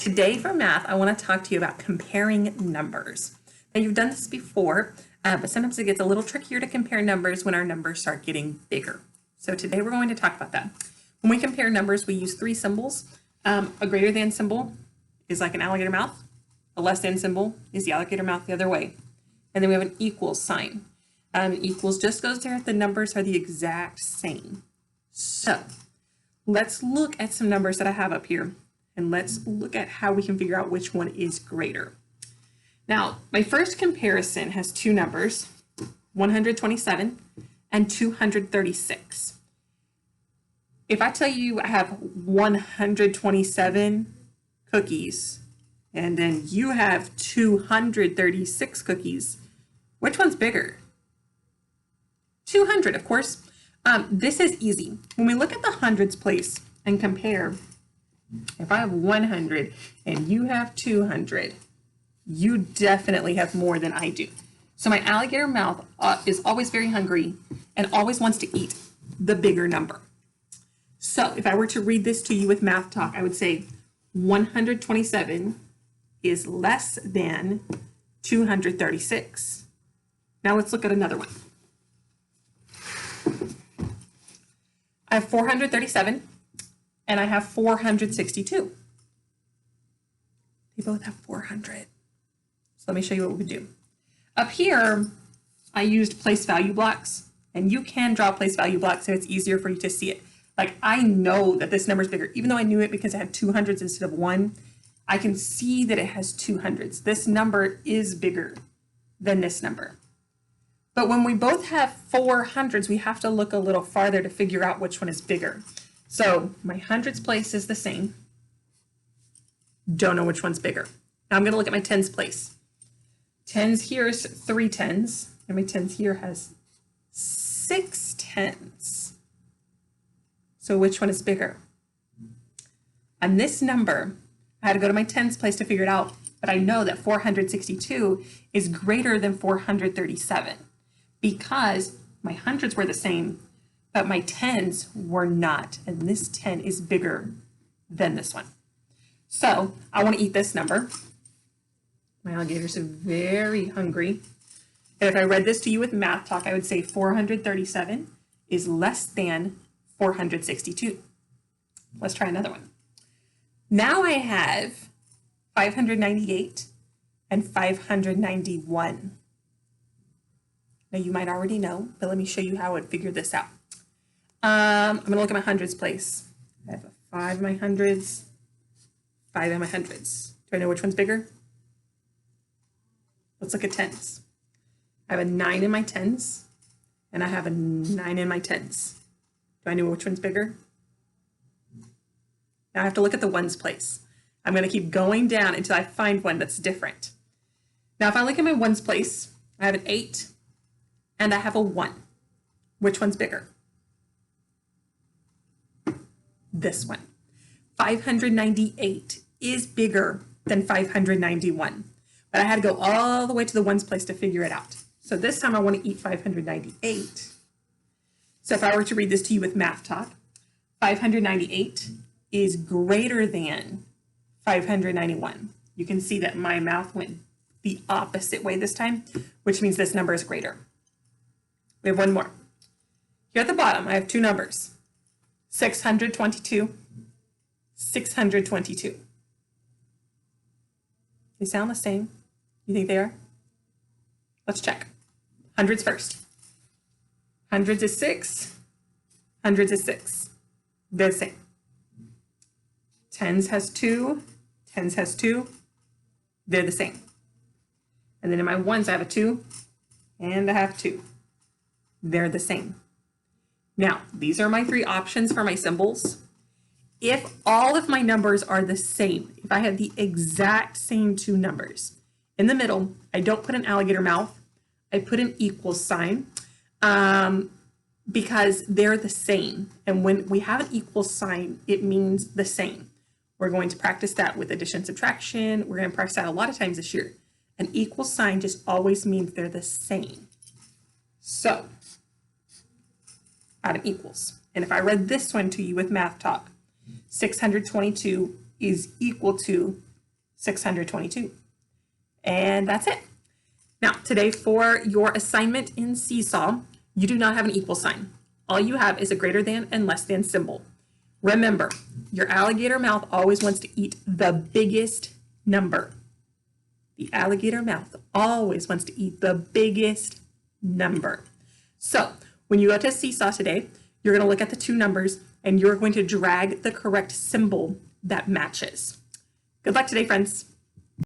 Today for math, I want to talk to you about comparing numbers. Now you've done this before, but sometimes it gets a little trickier to compare numbers when our numbers start getting bigger. So today we're going to talk about that. When we compare numbers, we use three symbols. A greater than symbol is like an alligator mouth. A less than symbol is the alligator mouth the other way. And then we have an equals sign. Equals just goes there if the numbers are the exact same. So let's look at some numbers that I have up here. And let's look at how we can figure out which one is greater. Now, my first comparison has two numbers, 127 and 236. If I tell you I have 127 cookies and then you have 236 cookies, which one's bigger? 200, of course. This is easy. When we look at the hundreds place and compare, if I have 100 and you have 200, you definitely have more than I do. So my alligator mouth is always very hungry and always wants to eat the bigger number. So if I were to read this to you with math talk, I would say 127 is less than 236. Now let's look at another one. I have 437. And I have 462. They both have 400. So let me show you what we do. Up here, I used place value blocks, and you can draw place value blocks so it's easier for you to see it. Like I know that this number is bigger, even though I knew it because it had 200s instead of one, I can see that it has 200s. This number is bigger than this number. But when we both have 400s, we have to look a little farther to figure out which one is bigger. So my hundreds place is the same. Don't know which one's bigger. Now I'm going to look at my tens place. Tens here is 3 tens, and my tens here has 6 tens. So which one is bigger? And this number, I had to go to my tens place to figure it out, but I know that 462 is greater than 437 because my hundreds were the same, but my tens were not, and this 10 is bigger than this one. So I want to eat this number. My alligators are very hungry. And if I read this to you with math talk, I would say 437 is less than 462. Let's try another one. Now I have 598 and 591. Now you might already know, but let me show you how I would figure this out. I'm going to look at my hundreds place. I have a 5 in my hundreds, 5 in my hundreds. Do I know which one's bigger? Let's look at tens. I have a 9 in my tens, and I have a 9 in my tens. Do I know which one's bigger? Now I have to look at the ones place. I'm going to keep going down until I find one that's different. Now if I look at my ones place, I have an 8, and I have a 1. Which one's bigger? This one. 598 is bigger than 591, but I had to go all the way to the ones place to figure it out. So this time I want to eat 598. So if I were to read this to you with math talk, 598 is greater than 591. You can see that my mouth went the opposite way this time, which means this number is greater. We have one more. Here at the bottom, I have two numbers. 622, 622. They sound the same. You think they are? Let's check. Hundreds first. Hundreds is 6. Hundreds is 6. They're the same. Tens has 2. Tens has 2. They're the same. And then in my ones, I have a 2. And I have 2. They're the same. Now, these are my three options for my symbols. If all of my numbers are the same, if I have the exact same two numbers, in the middle, I don't put an alligator mouth. I put an equal sign because they're the same. And when we have an equal sign, it means the same. We're going to practice that with addition, subtraction. We're going to practice that a lot of times this year. An equal sign just always means they're the same. So out of equals. And if I read this one to you with math talk, 622 is equal to 622. And that's it. Now, today for your assignment in Seesaw, you do not have an equal sign. All you have is a greater than and less than symbol. Remember, your alligator mouth always wants to eat the biggest number. The alligator mouth always wants to eat the biggest number. So when you go to Seesaw today, you're going to look at the two numbers and you're going to drag the correct symbol that matches. Good luck today, friends.